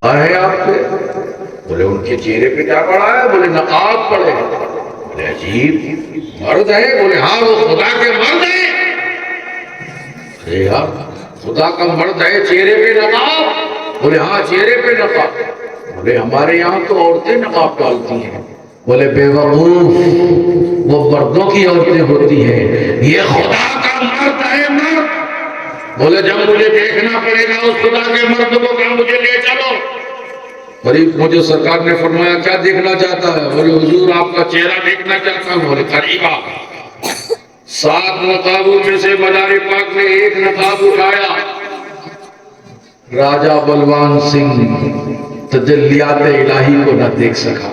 ہے آپ پہ؟ بولے ان کے چہرے پہ کیا پڑا ہے؟ بولے نقاب پڑے ہیں۔ بولے عجیب، مرد ہے؟ بولے ہاں وہ خدا کے مرد ہیں۔ ارے یار خدا کا مرد ہے چہرے پہ نقاب؟ بولے ہاں چہرے پہ نقاب۔ بولے ہمارے یہاں تو عورتیں نقاب ڈالتی ہیں۔ بولے بے وقوف، وہ مردوں کی عورتیں ہوتی ہیں، یہ خدا کا مرد ہے مرد۔ بولے جب مجھے دیکھنا پڑے گا اس خدا کے مرد کو کہ مجھے لے چلو۔ قریب مجھے سرکار نے فرمایا کیا دیکھنا چاہتا ہے؟ بولے حضور آپ کا چہرہ دیکھنا چاہتا ہوں۔ بولے قریب آ۔ 7 نقابوں میں سے مدار پاک نے ایک نقاب اٹھایا۔ راجہ بلوان سنگھ تجلیات الہی کو نہ دیکھ سکا۔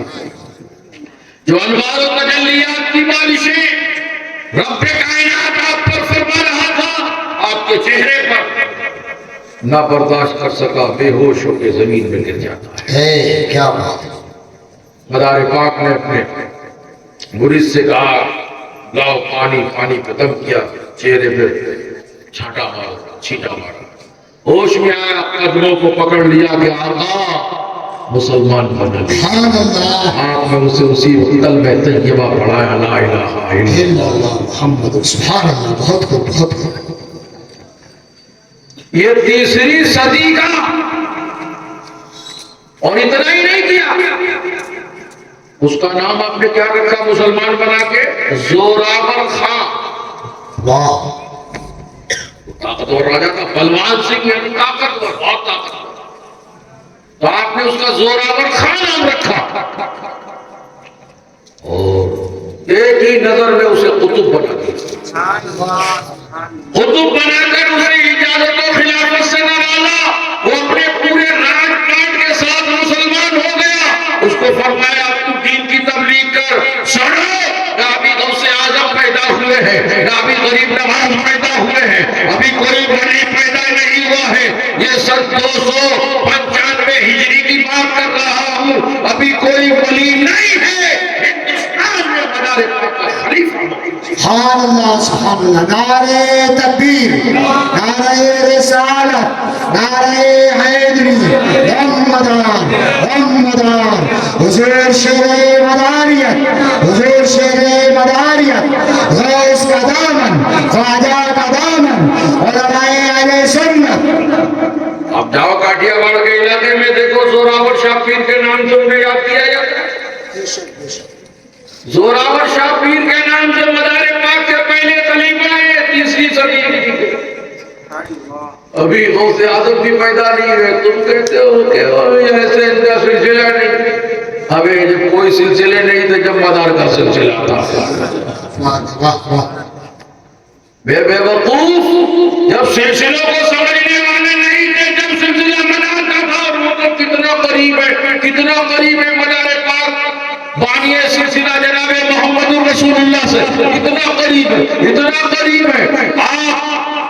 جو انوار و تجلیات کی بارشیں رب کائنات آپ پر فرما رہا تھا، آپ کے چہرے پر نہ برداشت کر سکا، بے ہوش ہو کے زمین میں گر جاتا ہے۔ کیا بات ہے۔ مدار پاک نے اپنے مرید سے کہا لاؤ پانی، پانی پہ دم کیا، چہرے پہ چھاٹا مارا، چھینٹا مارا، ہوش میں آیا، قدموں کو پکڑ لیا کہ آقا مسلمان بنا لیا۔ سبحان اللہ، آپ نے اسے اسی وقت کلمہ طیبہ پڑھایا لا الہ الا الا اللہ محمد، سبحان اللہ، بہت خوب بہت خوب۔ یہ 3ری صدی کا، اور اتنا ہی نہیں کیا، اس کا نام آپ نے کیا رکھا مسلمان بنا کے؟ زوراور خان۔ واہ، طاقتور راجا تھا، بلوان سنگھ یعنی طاقتور، بہت طاقتور، تو آپ نے اس کا زوراور خان نام رکھا، اور ایک ہی نظر میں اسے قطب بنا دیا۔ قطب بنا کر اسے اجازت و خلافت سے نوالا، وہ اپنے پورے راج پاٹ کے ساتھ مسلمان ہو گیا۔ اس کو فرمایا تو دین کی تبلیغ کر، سنو نہ ابھی غوث اعظم پیدا ہوئے ہیں، نہ ابھی غریب نواز پیدا ہوئے ہیں، ابھی کوئی ولی پیدا نہیں ہوا ہے، یہ سن 295 ہجری کی بات کر رہا ہوں، ابھی کوئی ولی نہیں ہے ہندوستان میں مدار پاک کا خلیفہ۔ سبحان اللہ سبحان اللہ، نعرہ تکبیر، نعرہ رسالت، نعرہ حیدری، رمضان رمضان، حضور شیر مداریت، حضور شیر مداریت، غوث کا دامن، خواجہ کا دامن، علماء اہل سنت۔ اب جاؤ کاٹیا واڑ کے علاقے میں دیکھو، زوراور شاہ پیر کے نام سے انہیں یاد کیا جاتا ہے۔ زوراور شاہ پیر کے نام سے مدار پاک کے پہلے خلیفہ ہے 3ری صدی کے۔ ابھی غوث اعظم بھی پیدا نہیں ہے، تم کہتے ہو کہ ایسے ان کا سلسلہ نہیں۔ ابھی جب کوئی سلسلے نہیں تھے جب مدار کا سلسلہ تھا۔ واہ واہ، بے وقوف، جب سلسلوں کو سمجھنے والے نہیں تھے، جب سلسلہ مدار کا تھا، اور وہ تو کتنا قریب ہے، کتنا قریب ہے مدار پاک بانی سلسلہ جناب محمد رسول اللہ سے، اتنا قریب ہے، اتنا قریب ہے۔ آپ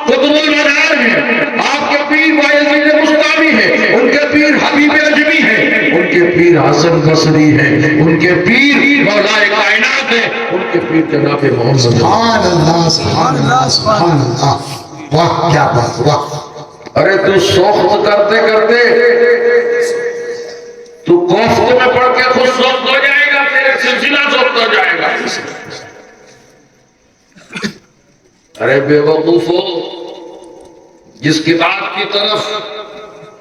قطب المدار ہیں، آپ کے پیر بایزید بستامی ہیں، ان کے پیر حبیب اجمی ہیں، ان کے پیر حسن بصری ہیں، ان کے پیر مولا کائنات ہیں، ان کے پیر جناب محمد۔ سبحان اللہ سبحان اللہ سبحان اللہ، واہ کیا بات، واہ۔ ارے تو سوخت کرتے کرتے تو کوفت میں پڑھ کے خود سوخت ہو جائے گا، تیرے سلسلہ سوخت ہو جائے گا۔ ارے بے وقوفو، جس کتاب کی طرف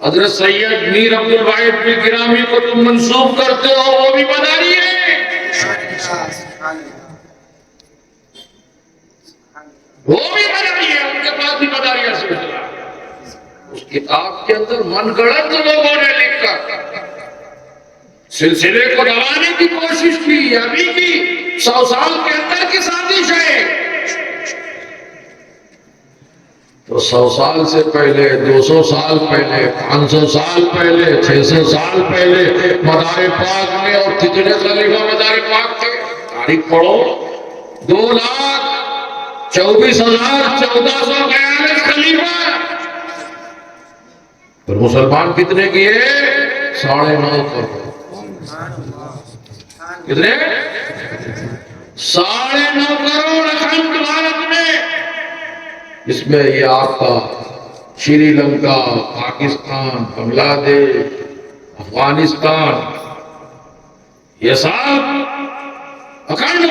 حضرت سید میر عبد الواحد بن گرامی کو تم منسوب کرتے ہو وہ بھی مداری ہے، وہ بھی مداری ہے، ان کے پاس بھی مداری ہے۔ اس کتاب کے اندر من گڑت لوگوں نے لکھ کر سلسلے کو دبانے کی کوشش کی، ابھی کی 100 سال کے اندر کی سازش ہے۔ تو 100 سال سے پہلے، 200 سال پہلے، 500 سال پہلے، 600 سال پہلے مدار پاک میں، اور کتنے خلیفہ مدار پاک تھے تاریخ پڑھو، 2,24,1442 خلیفہ، اور مسلمان کتنے کیے؟ 9.5 کروڑ۔ کتنے؟ 9.5 کروڑ اکھنڈ بھارت میں، اس میں یہ آپ کا شری لنکا، پاکستان، بنگلہ دیش، افغانستان، یہ سب اکھنڈ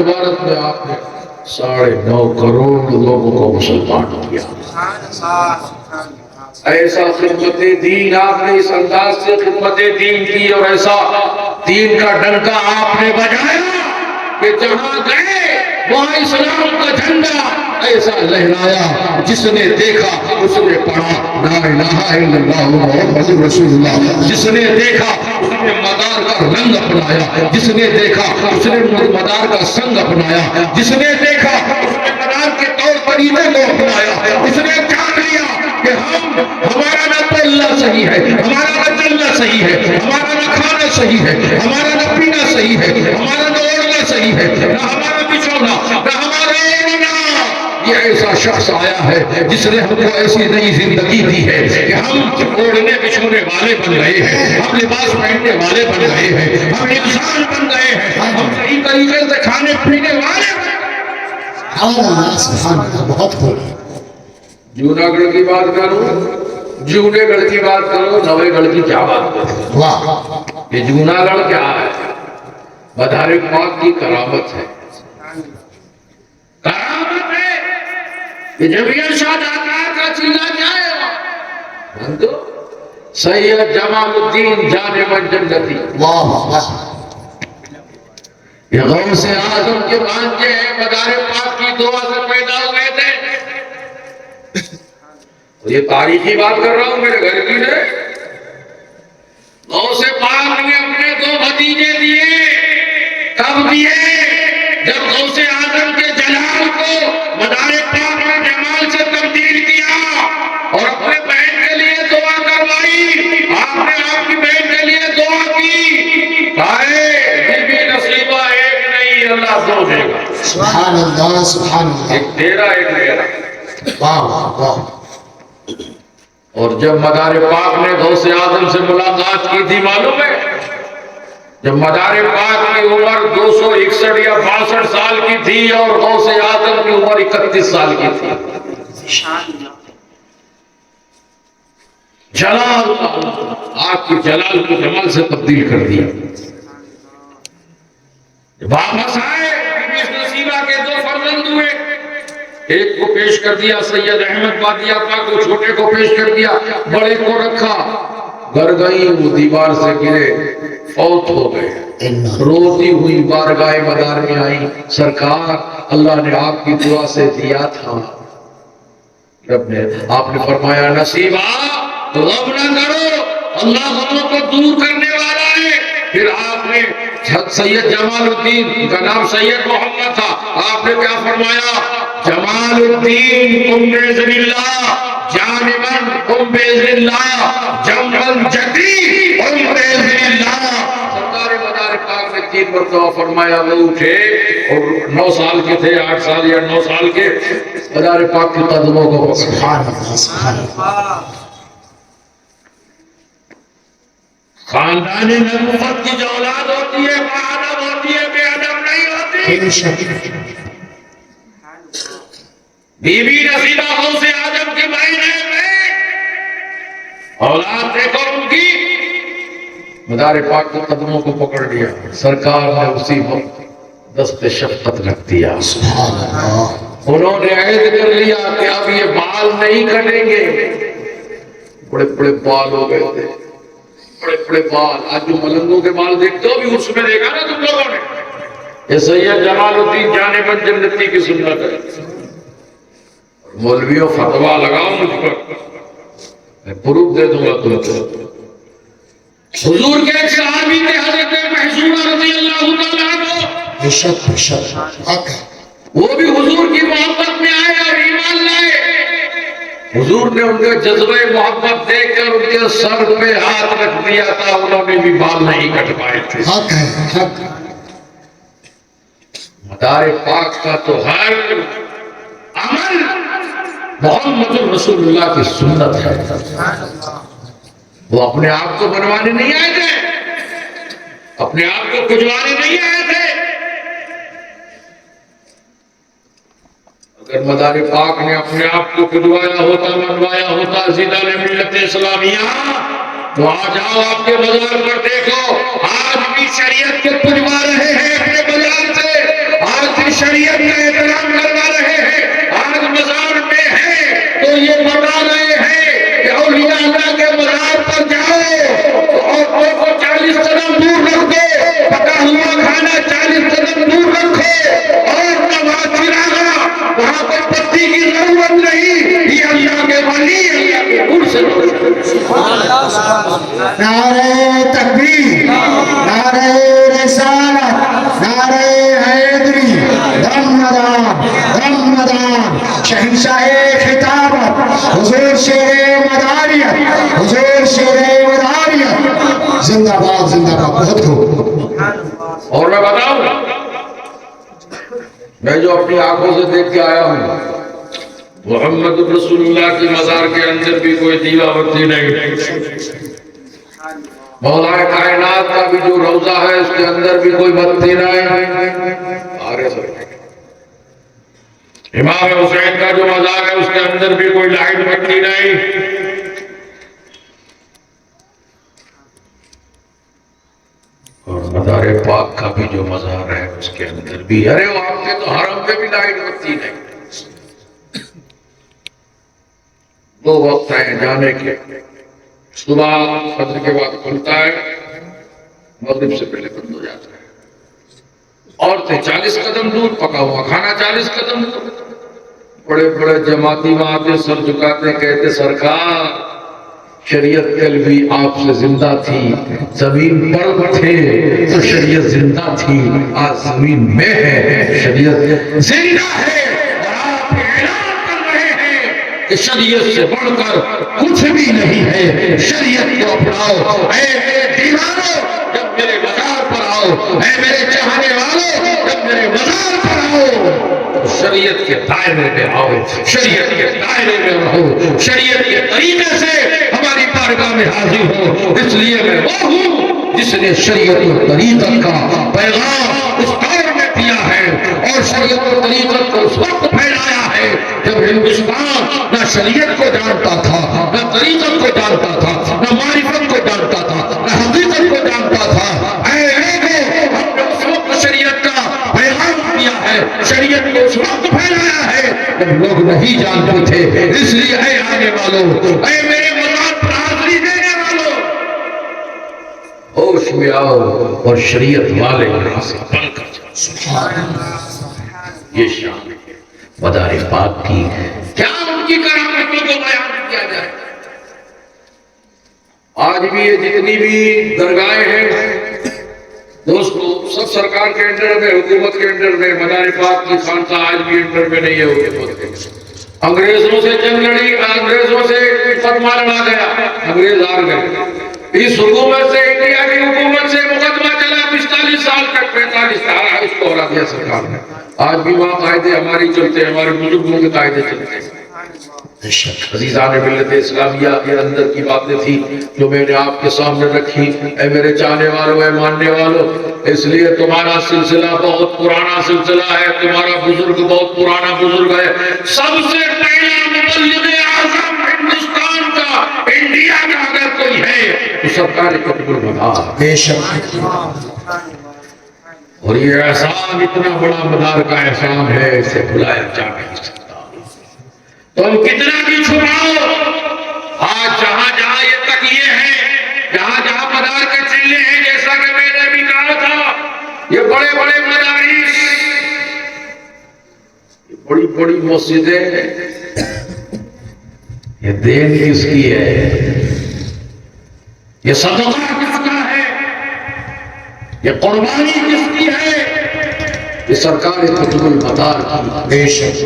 بھارت میں آپ نے 9.5 کروڑ لوگوں کو مسلمان کیا. ایسا خدمت دین آپ نے اس انداز سے خدمت دین کی اور ایسا دین کا ڈنکا آپ نے بجایا کہ جہاں گئے وہاں اسلام کا جھنڈا ایسا لہرایا. جس نے دیکھا اس نے پڑھا لا الہ الا اللہ محمد رسول اللہ. جس نے دیکھا اس نے مدار کا رنگ اپنایا. جس نے دیکھا اس نے مدار کا سنگ اپنایا. جس نے دیکھا اس نے مدار کے طور طریقے کو اپنایا. اس نے جان لیا کہ ہمارا نہ پلنا صحیح ہے، ہمارا نہ چلنا صحیح ہے، ہمارا نہ کھانا صحیح ہے، ہمارا نہ پینا صحیح ہے، ہمارا نہ اوڑھنا صحیح ہے، نہ ہمارا بچھونا، نہ ہمارا اوڑھنا. یہ ایسا شخص آیا ہے جس نے ہم کو ایسی نئی زندگی دی ہے کہ ہم اوڑھنے بچھونے والے بن گئے ہیں، ہم لباس پہننے والے بن گئے ہیں، ہم انسان بن گئے ہیں، ہم صحیح طریقے سے کھانے پینے والے بن گئے. سبحان اللہ. بہت خوب. جونا گڑھ کی بات کروں، جونے گڑھ کی بات کرو، نوے گڑھ کی کیا بات کرو. واہ. یہ جونا گڑھ کیا ہے؟ مدار پاک کی کرامت ہے. کرامت ہے کہ جب یہ شادکار کا چلہ جائے بندو سید جمال الدین جانمن جنتی. واہ واہ. یہ غوث اعظم کے بھانجے ہیں، مدار پاک کی دعا سے پیدا ہوئے تھے. یہ تاریخی بات کر رہا ہوں، میرے گھر کی ہے. غوث پاک نے اپنے 2 بھتیجے دیے. کب دیے؟ جب غوث اعظم کے جلال کو مدار پاک نے جمال سے تبدیل کیا اور اپنے بہن کے لیے دعا کروائی. آپ نے آپ کی بہن کے لیے دعا کی. کہے بی بی نصیبہ ایک نہیں، اللہ 2 دے گا. سبحان اللہ. سبحان اللہ. ایک تیرا ایک میرا. واہ واہ واہ. اور جب مدار پاک نے غوث اعظم سے ملاقات کی تھی معلوم ہے؟ جب مدار پاک کی عمر 261 یا 62 سال کی تھی اور غوث اعظم کی عمر 31 سال کی تھی. جلال آپ کی جلال کو جمال سے تبدیل کر دیا. واپس آئے نصیبہ کے 2 فرزند ہوئے. ایک کو پیش کر دیا سید احمد بادیہ پاک کو، چھوٹے کو پیش کر دیا، بڑے کو رکھا. گھر گئی وہ دیوار سے گرے، فوت ہو گئے. روتی ہوئی بارگاہ مدار میں آئی. سرکار اللہ نے آپ کی دعا سے دیا تھا. رب نے آپ نے فرمایا نصیبہ غم نہ کرو، اللہ غموں کو دور کرنے والا ہے. پھر آپ نے سید جمال الدین کا نام سید محمد تھا، آپ نے کیا فرمایا؟ جمال الدین تم باذن اللہ، جانمن تم باذن اللہ، جمل جدی تم باذن اللہ. سرکار مدار پاک نے 3 مرتبہ فرمایا. وہ اٹھے اور 9 سال کے تھے، 8 سال یا 9 سال کے. مدار پاک کے قدموں کو پکڑا. سبحان اللہ. سبحان اللہ. خاندان نبوت کی جو اولاد ہوتی ہے باادب ہوتی ہے، بے ادب نہیں ہوتی. بی بی نصیبہ غوث اعظم کی بہن ہے. اولاد دیکھو ان کی. مدار پاک کے قدموں کو پکڑ لیا. سرکار نے اسی وقت دست شفقت رکھ دیا. سبحان اللہ. انہوں نے عہد کر لیا کہ اب یہ بال نہیں کٹیں گے. بڑے بڑے بال ہو گئے تھے، بڑے بڑے بال. آج جو ملنگوں کے بال دیکھتے ہو بھی اس میں دیکھا نا تم لوگوں نے. یہ سید جمال الدین جانمن جنتی کی سنت ہے. مولویوں فتوا لگاؤ مجھ پر، میں پروف دے دوں گا تم کو. حضور کے ایک صحابی تھے حضرت محذورہ رضی اللہ تعالیٰ عنہ. بے شک بے شک. حق ہے. وہ بھی حضور کی محبت میں آئے اور ایمان لائے. حضور نے ان کا جذبہ محبت دیکھ کر ان کے سر پہ ہاتھ رکھ دیا تھا. انہوں نے بھی بال نہیں کٹوائے تھے. حق ہے. حق. مدار پاک کا تو ہر عمل محمد رسول اللہ کی سنت ہے. وہ اپنے آپ کو بنوانے نہیں آئے تھے، اپنے آپ کو کھجوانے نہیں آئے تھے. اگر مدار پاک نے اپنے آپ کو کھجوایا ہوتا، منوایا ہوتا زیدہ ملت اسلامیہ تو آ جاؤ آپ کے بازار پر دیکھو، آج بھی شریعت کو پجوا رہے ہیں اپنے بازار سے، آج بھی شریعت کا احترام کروا رہے ہیں، آج مزار میں ہیں تو یہ بتا رہے ہیں کہ اولیاء اللہ کے مزار پر جاؤ اور کو 40 قدم دور رکھ دو، پکا ہوا کھانا 40 قدم دور رکھو، اور نماز چراغا وہاں پر پتی کی ضرورت نہیں، یہ اللہ کے ولی اللہ کے نور سے نعرہ تکبیر، نعرہ رسالت، نعرہ حیدری، رمضان، شہنشاہ خطابت، حضور شیر مداریت، حضور شیر مداریت، زندہ باد زندہ باد، بہت خوب۔ اور میں بتاؤں، میں جو اپنی آنکھوں سے دیکھ کے آیا ہوں، محمد رسول اللہ کی مزار کے اندر بھی کوئی دیوا بتی نہیں، مولا کائنات کا بھی جو روضہ ہے اس کے اندر بھی کوئی بتی نہیں، امام حسین کا جو مزار ہے اس کے اندر بھی کوئی لائٹ بتی نہیں، اور مزار پاک کا بھی جو مزار ہے اس کے اندر بھی، ارے وہ آپ کے تو حرم پہ بھی لائٹ بتی نہیں۔ دو وقت ہیں جانے کے، صبح فجر کے بعد کھلتا ہے، مغرب سے پہلے بند ہو جاتا ہے، عورتیں 40 قدم دور، پکا ہوا کھانا 40 قدم دور، بڑے بڑے جماعتی وہاں آتے سر جھکاتے کہتے سرکار شریعت کل بھی آپ سے زندہ تھی، زمین پر تھے تو شریعت زندہ تھی، آج زمین میں ہے شریعت زندہ ہے، اور آپ اعلان کر رہے ہیں کہ شریعت سے بڑھ کر کچھ بھی نہیں ہے، شریعت کو اپناؤ۔ اے میرے دیوانوں جب میرے مزار پر آؤ، اے میرے چاہنے والوں جب میرے مزار پر آؤ، شریعت کے دائرے میں آؤ، شریعت کے دائرے میں رہو، شریعت کے طریقے سے ہماری بارگاہ میں حاضر ہو، اس لیے میں وہ ہوں جس نے شریعت و طریقت کا پیغام اس دور میں دیا ہے، اور شریعت و طریقت کو اس وقت پھیلایا ہے جب ہندوستان نہ شریعت کو جانتا تھا، نہ طریقت کو جانتا تھا، نہ معرفت کو جانتا تھا، نہ حقیقت کو جانتا تھا۔ اے لوگوں، ہم نے اس وقت شریعت کا پیغام دیا ہے، شریعت کو اس وقت پھیلایا ہے جب لوگ نہیں جانتے تھے، اس لیے اے آنے والوں، اے میرے مزار پر حاضری دینے والوں، ہوش میں آؤ اور شریعت والے یہاں سے بن کر جاؤ۔ یہ شان ہے مزار پاک کی، کیا ان کی کرامتوں کو بیان کیا جائے۔ آج بھی یہ جتنی بھی درگاہیں ہیں دوستو، سب سرکار کے انڈر میں، حکومت کے انڈر میں، مزار پاک کی خانقاہ آج بھی انڈر میں نہیں ہے حکومت کے۔ انگریزوں سے جنگ لڑی، انگریزوں سے فتوا لڑا گیا، انگریز ہار گئے، اس حکومت سے، انڈیا کی حکومت سے مقدمہ چلا 45 سال تک، 45 سال اس کو ہرا دیا سرکار نے۔ آج بھی وہاں قاعدے ہماری چلتے ہیں، ہمارے بزرگوں کے قاعدے چلتے ہیں۔ عزیزان ملت اسلامیہ، یہ اندر کی باتیں تھی جو میں نے آپ کے سامنے رکھی۔ اے میرے چاہنے والوں، اے ماننے والوں، اس لیے تمہارا سلسلہ بہت پرانا سلسلہ ہے، تمہارا بزرگ بہت پرانا بزرگ ہے۔ سب سے پہلا مبلغ اعظم ہندوستان کا، انڈیا کا اگر کوئی ہے تو سرکار قطب المنار، بے شک۔ اور یہ احسان اتنا بڑا مدار کا احسان ہے، اسے بھلایا جا نہیں سکتا۔ تم کتنا بھی چھپاؤ، آج جہاں جہاں یہ تکیے ہیں، جہاں جہاں مدار کے چلے ہیں، جیسا کہ میں نے بھی کہا تھا، یہ بڑے بڑے مدارس، یہ بڑی بڑی مسجدیں، یہ دین کس کی ہے؟ یہ صدقہ کس کا ہے؟ یہ قربانی کس کی ہے؟ یہ سرکار قطب المدار کی۔ بے شک۔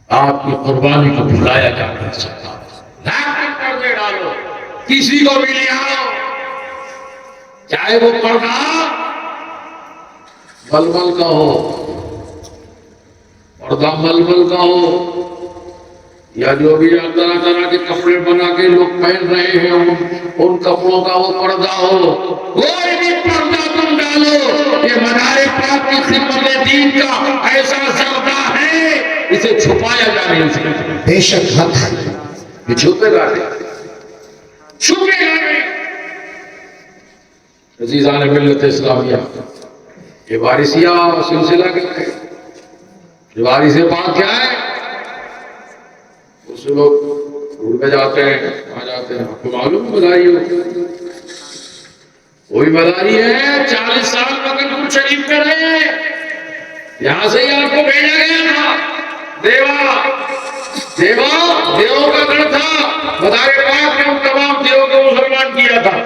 آپ کی قربانی کو بھلایا جا نہیں سکتا۔ لاکھ پردے ڈالو، کسی کو بھی لے آؤ، چاہے وہ پردہ ململ کا ہو، پردہ ململ کا ہو، یا جو بھی طرح طرح کے کپڑے بنا کے لوگ پہن رہے ہیں ان کپڑوں کا وہ پردہ ہو، کوئی بھی پردہ تم ڈالو، یہ مزار پاک کی خدمت دین کا ایسا سودا ہے، اسے چھپایا جا نہیں سکتا۔ بے شک حق ہے۔ یہ چھپے گا نہیں. عزیزان ملت اسلامیہ، یہ وارثیہ سلسلہ کیا ہے؟ یہ وارث پاک کیا ہے؟ اس لوگ اڑ کے جاتے ہیں، آ جاتے ہیں. آپ کو معلوم مداری ہو، وہی مداری ہے 40 سال مکرپور شریف میں رہے ہیں. یہاں سے ہی آپ کو بھیجا گیا تھا. دیو کا گڑھ تھا. مدار پاک نے ان تمام دیو کو مسلمان کیا تھا.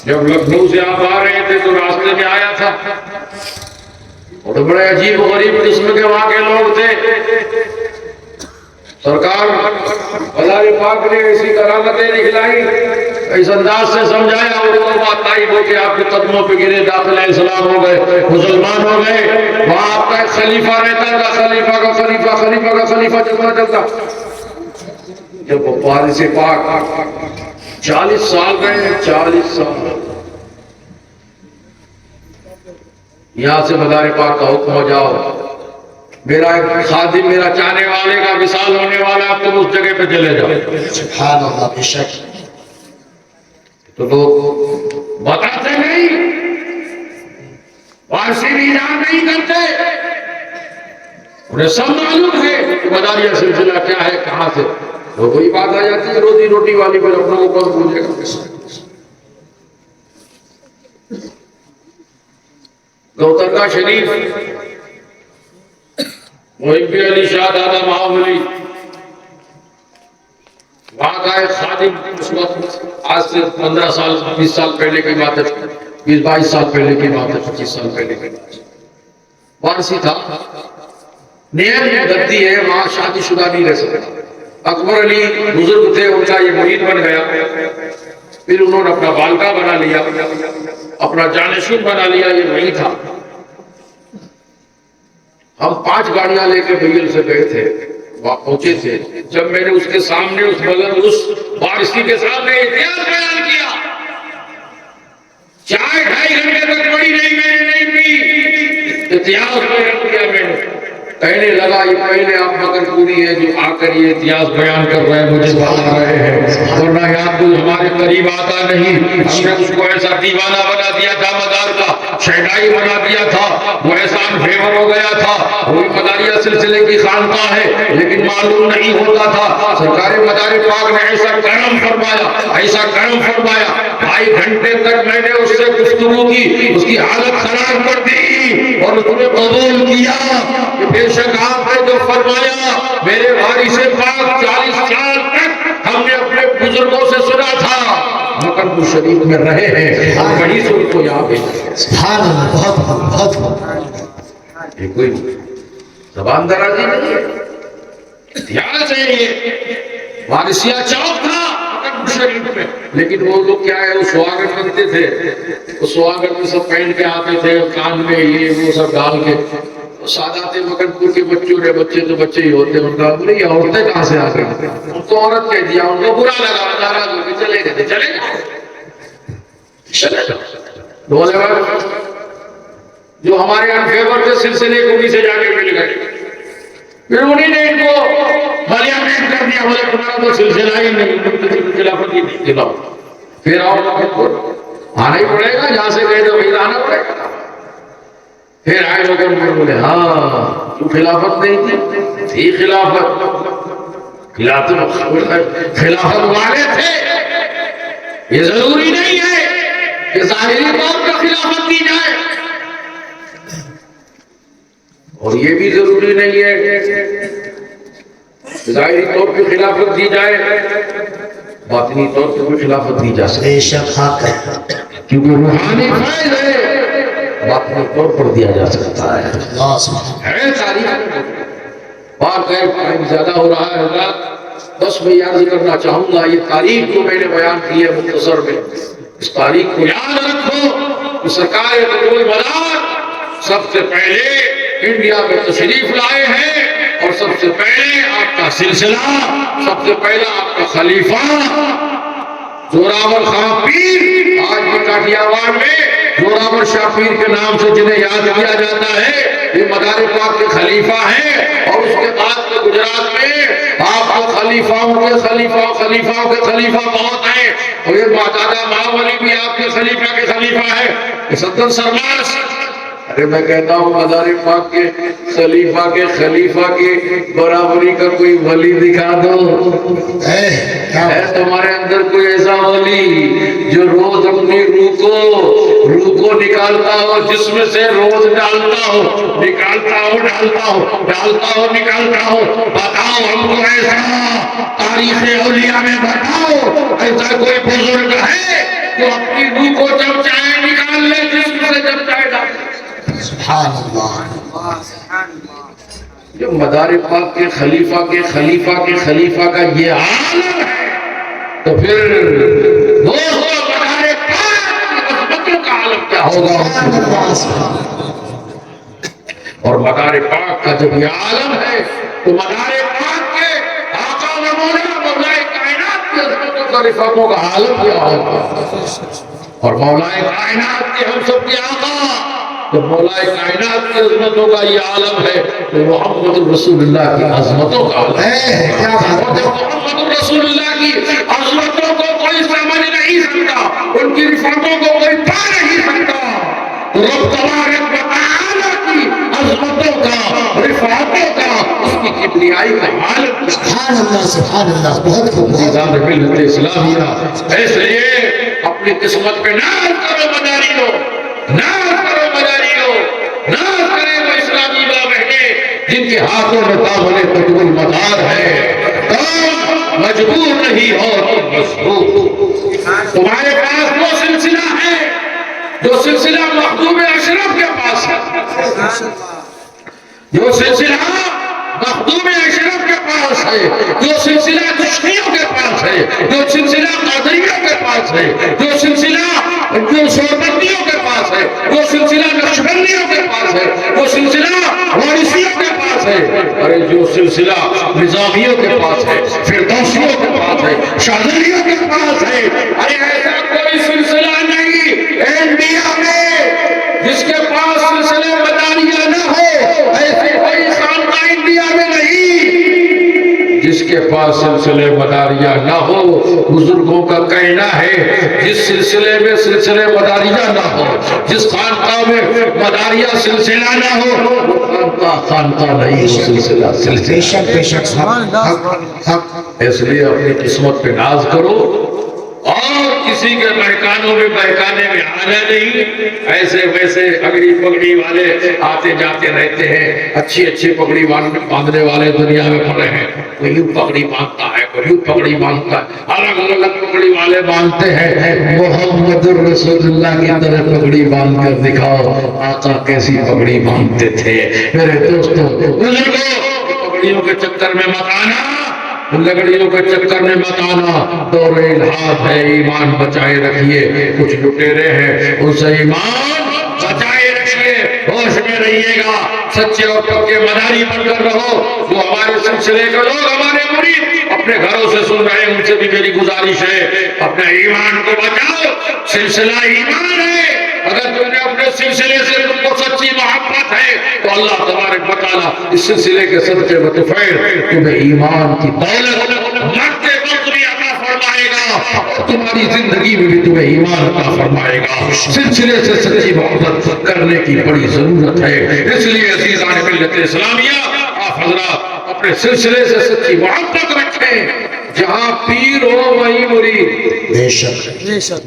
جب لکھنؤ سے آپ آ رہے تھے تو راستے میں آیا تھا، اور بڑے عجیب و غریب قسم کے وہاں کے لوگ تھے. سرکار مدار پاک نے ایسی کرامتیں دکھلائی، اس انداز سے سمجھایا، اور وہ بات تائب ہو کے آپ کے قدموں پہ گرے، داخل اسلام ہو گئے، مسلمان ہو گئے. وہاں آپ کا ایک خلیفہ رہتا تھا، خلیفہ کا خلیفہ چلتا. جب وارث پاک 40 سال رہے ہیں، 40 سال یہاں سے مدار پاک کا حکم ہو جاؤ، میرا ایک خادم، میرا چاہنے والے کا وصال ہونے والا، اب تم اس جگہ پہ چلے جاؤ. سبحان اللہ. بے شک تو لوگ بتاتے نہیں، وارثی بھی اعلان نہیں کرتے. انہیں سب معلوم ہے کہ مداریہ سلسلہ کیا ہے، کہاں سے. تو وہی بات آ جاتی ہے روزی روٹی والی، پھر اپنوں کو کون پوچھے گا. گوترکا شریف، محب علی شاہ دادا مہاولی، وہاں کا ایک خادم، اس وقت آج سے 15 سال 20 سال پہلے کی بات ہے، 20-22 سال پہلے کی بات ہے، 25 سال پہلے کی بات ہے. وارثی تھا، نیم گدی ہے، وہاں شادی شدہ نہیں رہ سکتا. اکبر علی بزرگ تھے، ان کا یہ مرید بن گیا. پھر انہوں نے اپنا بالکا بنا لیا، اپنا جانشین بنا لیا. یہ وہی تھا. ہم 5 گاڑیاں لے کے بیل سے گئے تھے، وہاں پہنچے تھے. جب میں نے اس کے سامنے، اس وارثی کے سامنے اتہاس بیان کیا، چائے 2.5 گھنٹے تک پڑی نہیں، میں نے نہیں پی. اتہاس بیان کیا میں نے. کہنے لگا یہ پہلے آپ مکرپوری ہیں جو آ کر یہ اتہاس بیان کر رہے ہیں، مجھے بتا رہے ہیں، ورنہ یہاں کوئی ہمارے قریب آتا نہیں. ہم نے اس کو ایسا دیوانہ بنا دیا تھا، مدار کا شہنائی بنا دیا تھا، وہ احسان فیور ہو گیا تھا. وہی مداریہ سلسلے کی خانقاہ ہے، لیکن معلوم نہیں ہوتا تھا. سرکار مدار پاک نے ایسا کرم فرمایا، ایسا کرم فرمایا. 2.5 گھنٹے تک میں نے اس سے گفتگو کی، اس کی حالت خراب کر دی، اور اس نے قبول کیا کہ بے شک آپ نے جو فرمایا. میرے وارث پاک 40 سال تک ہم نے اپنے بزرگوں سے سنا تھا، مکرپور شریف میں رہے ہیں، اور وہیں سے ان کو یہاں بھیجا. سبحان اللہ. بہت بہت یہ کوئی زبان درازی نہیں ہے، اتہاس ہے. یہ وارثیہ چوک تھا مکرپور شریف میں. لیکن وہ لوگ کیا ہے، وہ سواگت کرتے تھے، وہ سواگت میں سب پہن کے آتے تھے، کان میں یہ وہ سب ڈال کے. سادات مکرپور کے بچوں نے، بچے تو بچے ہی ہوتے ہیں، ان کا بولے یہ عورتیں کہاں سے آ گئی. ان کو عورت کہہ دیا، ان کو برا لگا، ناراض ہو کے چلے گئے. چلے جاؤ. بولے جو ہمارے انفیور تھے سلسلے کو بھی سے جا کے مل گئے. پھر انہیں نے ان کو مالیامین کر دیا. بولے تمہارا تو سلسلہ ہی نہیں، خلافت ہی نہیں دلاؤ. پھر آؤ، آنا ہی پڑے گا، جہاں سے گئے تو وہیں آنا پڑے گا. پھر آئے لوگ بولے ہاں تو خلافت نہیں تھی خلافت والے تھے. یہ ضروری نہیں ہے کہ ظاہری طور پر خلافت دی جائے، اور یہ بھی ضروری نہیں ہے کہ ظاہری طور پر خلافت دی جائے، باطنی طور پر بھی خلافت دی جا سکے. بے شک حق ہے، کیونکہ روحانی فیض ہے، باطنی طور پر دیا جا سکتا ہے. تاریخ بات ہے، ٹائم زیادہ ہو رہا ہے. بس میں یاد کرنا چاہوں گا، یہ تاریخ جو میں نے بیان کی ہے مختصر میں، اس تاریخ کو یاد رکھو کہ سرکار قدوم مدار سب سے پہلے انڈیا میں تشریف لائے ہیں، اور سب سے پہلے آپ کا سلسلہ، سب سے پہلا آپ کا خلیفہ زوراور خان پیر، آج بھی کاٹھیاواڑ میں زوراور شاہ پیر کے نام سے جنہیں یاد کیا جاتا ہے، یہ مدار پاک کے خلیفہ ہیں، اور اس کے بعد میں گجرات میں آپ کو خلیفاؤں کے خلیفہ بہت ہیں، اور یہ دادا مہاولی بھی آپ کے خلیفہ ہے، یہ سدن سرماس۔ ارے میں کہتا ہوں مدار پاک کے خلیفہ کی برابری کا کوئی ولی دکھا دو۔ ہے تمہارے اندر کوئی ایسا ولی جو روز اپنی روح کو نکالتا ہو، جسم سے روز ڈالتا ہو، نکالتا ہو؟ بتاؤ ہم کو ایسا، تاریخ اولیاء میں بتاؤ ایسا کوئی بزرگ ہے جو اپنی روح کو جب چاہے نکال لے، جسم سے جب چاہے ڈال لے؟ سبحان اللہ۔ جو مدار پاک کے خلیفہ کا یہ حال ہے، تو پھر دوستو مدار پاک کی عظمتوں کا عالم کیا ہوگا؟ اور مدار پاک کا جب یہ عالم ہے تو مدار پاک کے آقا و مولا کائنات کی عظمتوں کا رفاقوں کا عالم کیا ہوگا؟ اور مولا کائنات کے ہم سب کے آقا جب مولا کائنات کی عظمتوں کا یہ عالم ہے تو محمد رسول اللہ کی عظمتوں کا عالم ہے۔ محمد رسول اللہ کی عظمتوں کو کوئی سمجھ نہیں سکتا، ان کی رفاقوں کو کوئی پا نہیں سکتا، رب تبارک و تعالیٰ کی عظمتوں کا، رفاقوں کا، اس کی کبریائی کا عالم۔ سبحان اللہ، سبحان اللہ، بہت خوب۔ عزیزان ملت اسلامیہ، اس لیے اپنی قسمت پہ ناز کرو مداریوں، ناز کرو مداریوں، ناز کرے وہ اسلامی ماں بہنیں جن کے ہاتھوں میں دامن تجب المدار ہے، کام مجبور نہیں ہو تم مجبور۔ تمہارے پاس وہ سلسلہ ہے جو سلسلہ مخدوم اشرف کے پاس ہے، جو سلسلہ مخدوم اشرف کے پاس ہے، جو سلسلہ چشتیوں کے پاس ہے، جو سلسلہ قادریوں کے پاس ہے، جو سلسلہ شوربندیوں کے پاس ہے، جو سلسلہ نقشبندیوں کے پاس ہے، جو سلسلہ وارثیوں کے پاس ہے، ارے جو سلسلہ نظامیوں کے پاس ہے، فردوسیوں کے پاس ہے، شاذلیوں کے پاس ہے، ارے ایسا کوئی سلسلہ نہیں انڈیا میں جس کے پاس سلسلے مداریہ نہ ہو، ایسے کوئی خاندان انڈیا میں نہیں جس کے پاس سلسلے مداریہ نہ ہو۔ بزرگوں کا کہنا ہے جس سلسلے میں سلسلے مداریہ نہ ہو، جس خانقاہ میں مداریہ سلسلہ نہ ہو، وہ خانقاہ نہیں، سلسلہ بے شک بے شک، حق۔ اس لیے اپنی قسمت پہ ناز کرو اور کسی کے بہکانوں میں بہکانے میں آنا نہیں۔ ایسے ویسے اگڑی پگڑی والے آتے جاتے رہتے ہیں، اچھی پگڑی باندھنے والے دنیا میں پڑے ہیں، کوئی یوں پگڑی باندھتا ہے، کوئی یوں پگڑی باندھتا ہے، الگ الگ پگڑی والے باندھتے ہیں۔ محمد الرسول اللہ کی طرح پگڑی باندھ کر دکھاؤ آقا کیسی پگڑی باندھتے تھے۔ میرے دوستوں بزرگوں، پگڑیوں کے چکر میں مت آنا، لگڑیوں کے چکر میں مت آنا، دور الحاد ہے، ایمان بچائے رکھیے۔ کچھ لٹیرے ہیں، ان سے ایمان بچائے رکھیے، ہوش میں رہیے گا، سچے اور پکے مداری بن کر رہو۔ جو ہمارے سلسلے کے لوگ، ہمارے مرید اپنے گھروں سے سن رہے ہیں، ان سے بھی میری گزارش ہے اپنے ایمان کو بچاؤ، سلسلہ ایمان ہے۔ اگر تم نے اپنے سلسلے سے تم کو سچی محبت ہے تو اللہ تبارک و تعالیٰ اس سلسلے کے صدقے بطفیر تمہیں ایمان کی دولت مرتے وقت بھی عطا فرمائے گا، تمہاری زندگی میں بھی تمہیں ایمان عطا فرمائے گا۔ سلسلے سے سچی محبت کرنے کی بڑی ضرورت ہے، اس لیے عزیزان ملت اسلامیہ آپ حضرات اپنے سلسلے سے سچی محبت رکھیں۔ جہاں پیر ہو وہیں مرید، بے شک بے شک۔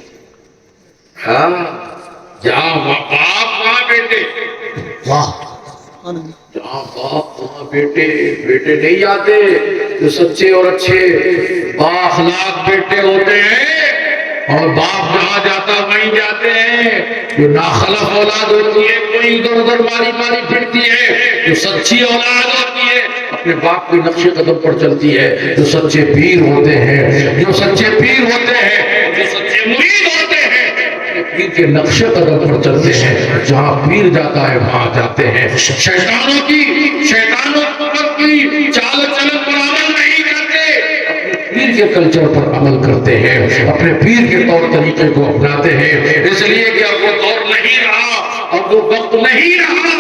ہاں، جہاں باپ وہاں بیٹے، واہ، جہاں باپ وہاں بیٹے نہیں جاتے۔ جو سچے اور اچھے بااخلاق بیٹے ہوتے ہیں اور باپ جہاں جاتا وہیں جاتے ہیں۔ جو ناخلف اولاد ہوتی ہے کوئی ادھر ادھر ماری پھرتی ہے، جو سچی اولاد ہوتی ہے اپنے باپ کے نقش قدم پر چلتی ہے۔ جو سچے پیر ہوتے ہیں، جو سچے مرید ہوتے ہیں، پیر کے نقش قدم پر چلتے ہیں، جہاں پیر جاتا ہے وہاں جاتے ہیں۔ شیطانوں کی چال چلن پر عمل نہیں کرتے، اپنے پیر کے کلچر پر عمل کرتے ہیں، اپنے پیر کے طور طریقے کو اپناتے ہیں۔ اس لیے کہ اب وہ دور نہیں رہا، اب وہ وقت نہیں رہا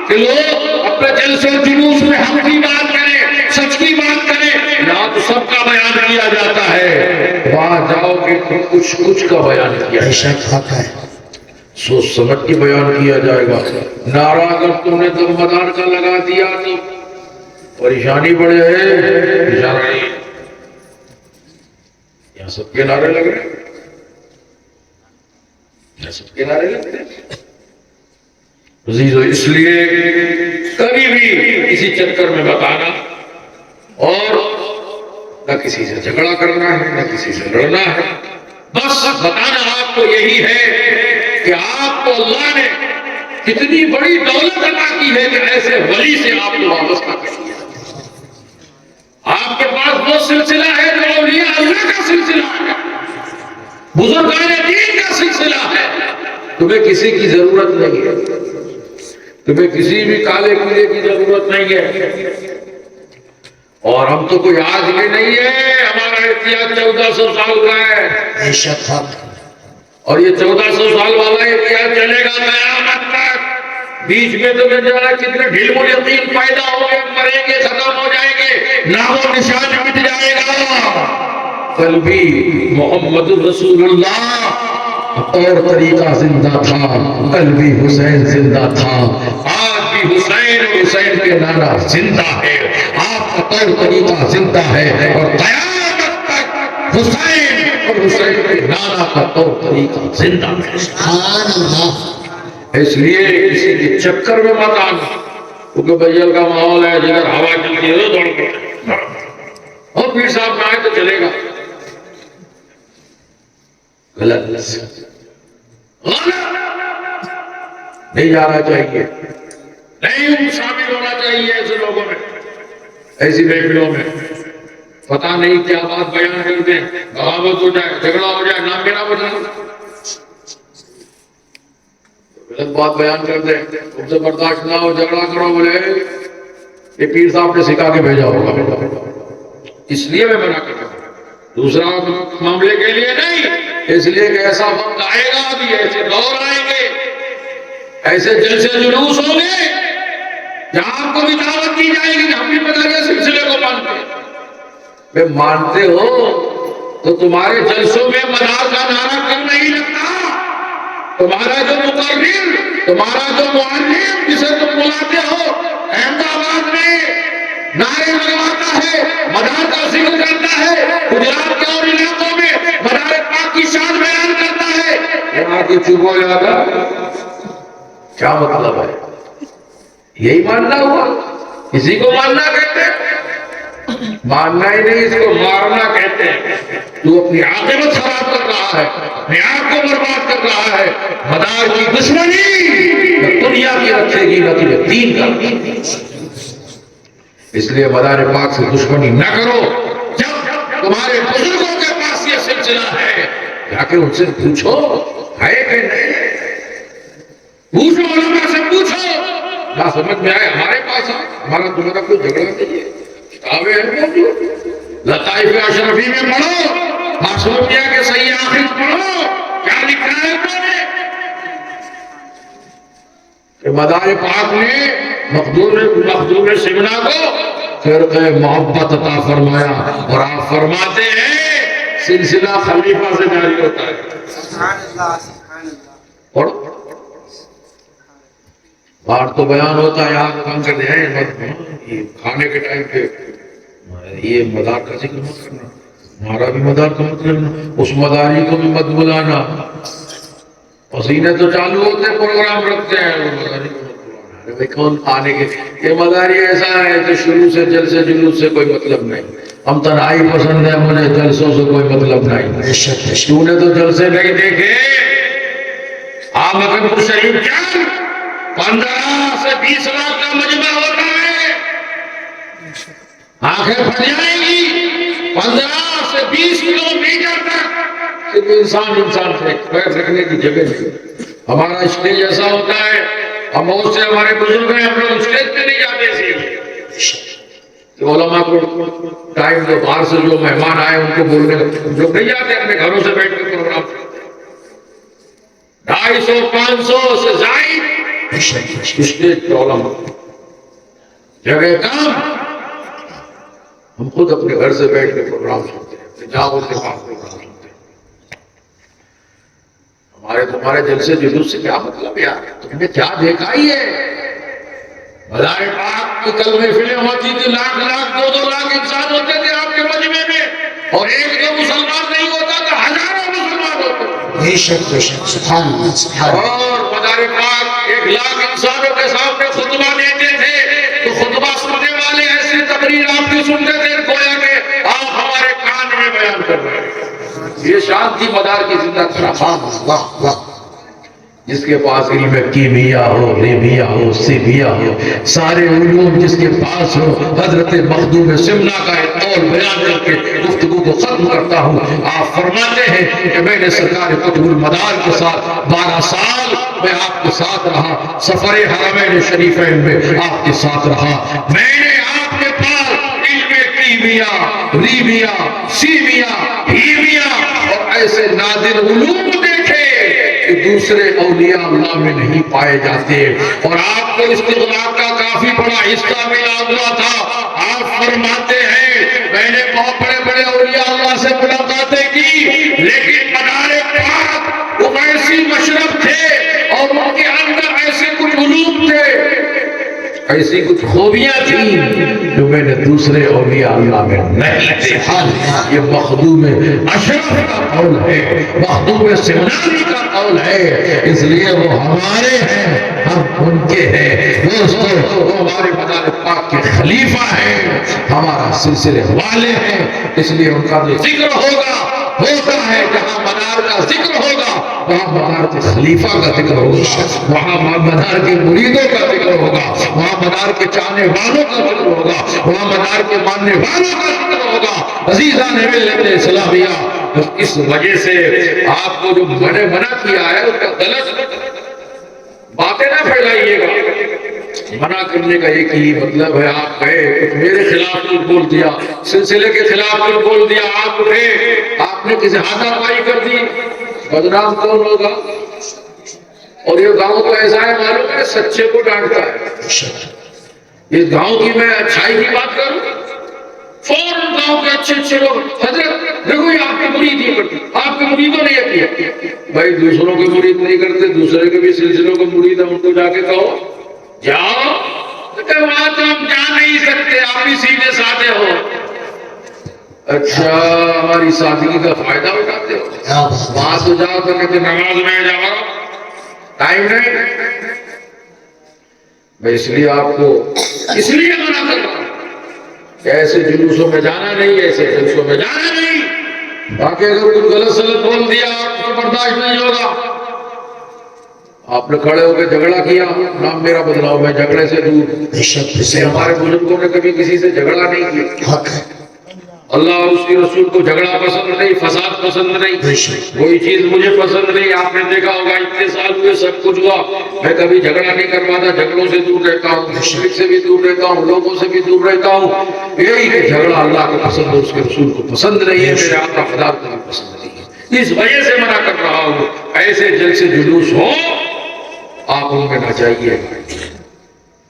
کہ لوگ اپنے جلسے جلوس میں حق کی بات کریں، سچ کی بات کریں. یہاں تو سب کا بیان کیا جاتا ہے، وہاں جاؤ گے تو کچھ کا بیان کیا بے جائے. شک حق ہے. سوچ سمجھ کے بیان کیا جائے گا. نعرہ اگر تم نے دم مدار کا لگا دیا تو پریشانی بڑھ جائے. اشارہ نہیں، یہاں سب کے نعرے لگ رہے ہیں، یہاں سب کے نعرے لگ رہے ہیں. عزیزو، اس لیے کبھی بھی کسی چکر میں بتانا اور نہ کسی سے جھگڑا کرنا ہے نہ کسی سے لڑنا ہے. بس بتانا آپ کو یہی ہے کہ آپ کو اللہ نے کتنی بڑی دولت عطا کی ہے کہ ایسے ولی سے آپ کو وابستہ کر دیا. آپ کے پاس وہ سلسلہ ہے جو اولیاء اللہ کا سلسلہ ہے، بزرگان دین کا سلسلہ ہے. تمہیں کسی کی ضرورت نہیں ہے، تمہیں کسی بھی کالے پیلے کی ضرورت نہیں ہے. اور ہم تو کوئی آج بھی نہیں ہے، ہمارا اتحاد 1400 سال کا ہے. بے شک حق. اور یہ 1400 سال والا اتحاد چلے گا قیامت تک. بیچ میں تو میں جانا کتنے ڈھیل و یقین پیدا ہو گئے، مریں گے، ختم ہو جائیں گے، نام و نشان مٹ جائے گا. قلبی محمد الرسول اللہ اور طریقہ زندہ تھا، قلبی حسین زندہ تھا. آج بھی حسین کے نعرہ زندہ ہے، آپ کا طور طریقہ زندہ ہے، اور قیامت تک حسین اور حسین کے نعرہ کا طور طریقہ زندہ ہے. سبحان اللہ. اس لیے کسی کے چکر میں مت آنا، کیونکہ بجل کا ماحول ہے، جدھر ہوا چلتی ہے دوڑ پڑتے. اور پیر صاحب نہ آئے تو چلے گا، غلط نہیں جانا چاہیے، نہیں شامل ہونا چاہیے ایسے لوگوں میں، ایسی محفلوں میں. پتہ نہیں کیا بات بیان کرتے ہیں، بغاوت ہو جائے، جھگڑا ہو جائے، نام میرا بجانا، غلط بات بیان کر دیں، تم سے برداشت نہ ہو جھگڑا کرو، بولے یہ پیر صاحب نے سکھا کے بھیجا ہوگا. اس لیے میں منع کرتا ہوں، دوسرا معاملے کے لیے نہیں. اس لیے کہ ایسا وقت آئے گا، ابھی ایسے دور آئیں گے، ایسے جلسے جلوس ہوں گے جہاں آپ کو بھی دعوت دی جائے گی کہ ہم بھی مداری سلسلے کو مانتے ہیں. میں مانتے ہو تو تمہارے جلسوں میں مدار کا نعرہ کم نہیں لگتا. تمہارا جو مقرر، تمہارا جو معلم جسے تم بلاتے ہو احمد آباد میں نعرے لگواتا ہے، مدار کا ذکر کرتا ہے، گجرات کے اور علاقوں میں مدار پاک کی شان بیان کرتا ہے، یہاں کی چپ ہو جاتا. کیا مطلب ہے؟ یہی ماننا ہوا؟ کسی کو ماننا کہتے ہیں؟ ماننا ہی نہیں، اس کو مارنا کہتے ہیں. تو اپنی عاقبت خراب کر رہا ہے، اپنے آپ کو برباد کر رہا ہے. مدار کی دشمنی نہ دنیا کی رکھے گی نہ تجھے دین کا. اس لیے مدار پاک سے دشمنی نہ کرو. جب تمہارے بزرگوں کے پاس یہ سلسلہ ہے، جا کے ان سے پوچھو ہے کہ نہیں، پوچھو، علماء سے پوچھو. نہ سمجھ میں آئے ہمارے پاس آئے، ہمارا تمہارا کوئی جھگڑا نہیں ہے، کتابیں ہیں، لطائف اشرفی میں پڑھو، معصومیہ کے صحیح آخر پڑھو، کیا لکھا ہے انہوں نے کہ مدار پاک نے مخدوم سمنا کو فرقہ محبت عطا فرمایا، اور آپ فرماتے ہیں سلسلہ خلیفہ سے جاری ہوتا ہے. سبحان اللہ، سبحان اللہ. پڑھو، باہر تو بیان ہوتا ہے، آپ کام کرتے ہیں یہ کھانے کے ٹائم پہ یہ مدار کا ذکر مت کرنا، ہمارا بھی مدار کا مت کرنا، اس مداری کو بھی مت بلانا. پسینے تو چالو ہوتے ہیں، پروگرام رکھتے ہیں، وہ مداری کو مت بلانا. ارے بھائی کون آنے کے، یہ مداری ایسا ہے کہ شروع سے جلسے جلوس سے کوئی مطلب نہیں. ہم تنہائی پسند ہے، مجھے جلسوں سے کوئی مطلب نہیں. تو نے تو جلسے نہیں دیکھے. آپ مکرپور شریف کیا 15 سے 20 لاکھ کا مجمع ہوتا ہے، آنکھیں پھٹ جائیں گی. 15 سے 20 کلومیٹر تک صرف انسان سے پیر رکھنے کی جگہ نہیں. ہمارا اسٹیج ایسا ہوتا ہے، ہم بہت سے ہمارے بزرگ ہیں، ہم لوگ اسٹیج پہ نہیں جاتے کہ علماء کو ٹائم جو باہر سے جو مہمان آئے ان کو بولنے ہم لوگ نہیں جاتے، اپنے گھروں سے بیٹھ کے پروگرام 250 500 سے زائد اسٹیج پرابلم، جگہ کام، ہم خود اپنے گھر سے بیٹھ کے پروگرام سنتے ہیں، جاؤ کے پاس پروگرام سنتے ہیں۔ ہمارے تمہارے جلسے جلوس سے کیا مطلب یار؟ تم نے کیا دیکھا ہی ہے؟ مزار پاک کی کل محفلیں ہوتی تھی، لاکھ لاکھ 2-2 لاکھ انسان ہوتے تھے آپ کے مجمع میں، اور ایک جو مسلمان نہیں ہوتا تو ہزاروں مسلمان ہوتے تھے۔ بے شک بے شک، سبحان اللہ سبحان اللہ۔ اور مزار پاک 1 لاکھ انسانوں کے سامنے خطبہ دیتے تھے تو خطبہ سننے والے ایسی تقریر آپ کی سنتے تھے گویا کہ آپ ہمارے کان میں بیان کر رہے ہیں۔ یہ شان تھی مدار کی زندہ سبحان اللہ، واہ واہ۔ جس کے پاس علم کیمیا ہو، ریمیا ہو، سیمیا ہو، سارے علوم جس کے پاس ہو، حضرت مخدوم سمنا کا ایک قول بیان کر کے گفتگو کو ختم کرتا ہوں۔ آپ فرماتے ہیں کہ میں نے سرکار قطب المدار کے ساتھ 12 سال میں آپ کے ساتھ رہا، سفر حرمین شریفین میں آپ کے ساتھ رہا، میں نے آپ کے پاس علم کیمیا، ریمیا، سیمیا، ہیمیا اور ایسے نادر علوم دیکھے کہ دوسرے اولیاء اللہ میں نہیں پائے جاتے، اور آپ کو استغراق کا کافی بڑا حصہ ملا ہوا تھا۔ آپ فرماتے ہیں میں نے بہت بڑے بڑے اولیاء اللہ سے ملاقاتیں کی، لیکن مدار پاک وہ ایسی مشرف تھے اور ان کے اندر ایسے کچھ علوم تھے، ایسی کچھ خوبیاں تھیں جو میں نے دوسرے اولیاء اللہ میں نہیں دیکھا۔ یہ مخدوم اشرف کا قول ہے، مخدوم سمنانی کا قول ہے، اس لیے وہ ہمارے ہیں، ہم ان کے ہیں۔ دوستو وہ ہمارے مدار پاک کے خلیفہ ہیں، ہمارا سلسلے والے ہیں، اس لیے ان کا جو ذکر ہوگا ہوتا ہے، جہاں مدار کا ذکر ہوگا وہاں مدار کے خلیفہ کا ذکر ہوگا، وہاں مدار کے مریدوں کا ذکر ہوگا، وہاں مدار کے چاہنے والوں کا ذکر ہوگا، وہاں مدار کے ماننے والوں کا ذکر ہوگا۔ عزیزان ملت اسلامیہ، اس وجہ سے آپ کو جو میں نے منع کیا ہے اس کا غلط باتیں نہ پھیلائیے گا۔ منع کرنے کا ایک ہی مطلب ہے، آپ گئے میرے خلاف کچھ بول دیا، سلسلے کے خلاف کچھ بول دیا، آپ اٹھے، آپ نے کسی ہاتھا پائی کر دی، بدنام کون ہوگا؟ اور یہ گاؤں کا ایسا ہے معلوم ہے، سچے کو ڈانٹتا ہے۔ اس گاؤں کی میں اچھائی کی بات کروں، فوراً گاؤں کے اچھے اچھے لوگ، حضرت دیکھو یہ آپ کے مرید یہ کرتے، آپ کے مریدوں نے یہ کیا۔ بھائی دوسروں کے مرید نہیں کرتے، دوسرے کے بھی سلسلوں کے مرید ہیں، ان کو جا کے کہو جاؤ، کہ وہاں تو ہم جا نہیں سکتے، آپ ہی سیدھے سادے ہو۔ اچھا ہماری سادگی کا فائدہ اٹھاتے ہو، وہاں تو جاؤ تو کہتے نماز میں جاؤ، ٹائم نہیں۔ میں اس لیے آپ کو اس لیے منع کر رہا ہوں کہ ایسے جلوسوں میں جانا نہیں، ایسے جلسوں میں جانا نہیں، باقی اگر کچھ غلط سلط بول دیا آپ کو برداشت نہیں ہوگا۔ آپ نے کھڑے ہو کے جھگڑا کیا، نام میرا بدلاؤ، میں جھگڑے سے دور۔ ہمارے بزرگوں نے کبھی کسی سے جھگڑا نہیں کیا، اللہ اور اس کے رسول کو جھگڑا پسند نہیں، فساد پسند نہیں، کوئی چیز مجھے پسند نہیں۔ آپ نے دیکھا ہوگا اتنے سال ہوئے سب کچھ ہوا، میں کبھی جھگڑا نہیں کرواتا، جھگڑوں سے دور رہتا ہوں، مشرک سے بھی دور رہتا ہوں، لوگوں سے بھی دور رہتا ہوں۔ یہی کہ جھگڑا اللہ کو پسند ہے، اس کے رسول کو پسند نہیں ہے، میرے آقا خدا کو بھی پسند نہیں ہے۔ اس وجہ سے منع کر رہا ہوں، ایسے جلسے جلوس ہو آپ ان میں نہ جائیے،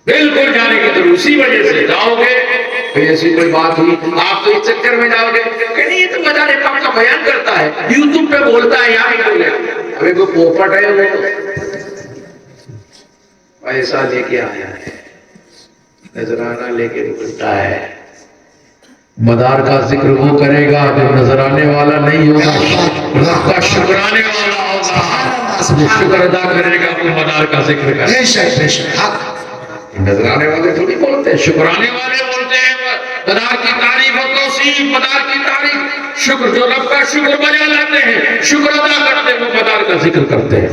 بالکل جانے کی ضرورت۔ اسی وجہ سے جاؤ گے ایسی کوئی بات ہوئی آپ تو اس چکر میں جاؤ گے کہ نہیں یہ تو مدار پاک کا بیان کرتا ہے، یوٹیوب پہ بولتا ہے، یہاں بھی بولے، ابھی کوئی پوپٹ ہے وہ پیسہ لے کے آیا ہے، نذرانہ لے کے نکلتا ہے۔ مدار کا ذکر وہ کرے گا جو نظرانے والا نہیں ہوگا، رب کا شکرانے والا ہوگا، شکر ادا کرے گا وہ مدار کا ذکر کرے گا۔ نظرانے والے تھوڑی بولتے ہیں، شکرانے والے بولتے ہیں، مدار کی تعریف و توصیف، مدار کی تعریف، شکر جو رب کا شکر بجا لاتے ہیں، شکر ادا کرتے ہیں، وہ مدار کا ذکر کرتے ہیں۔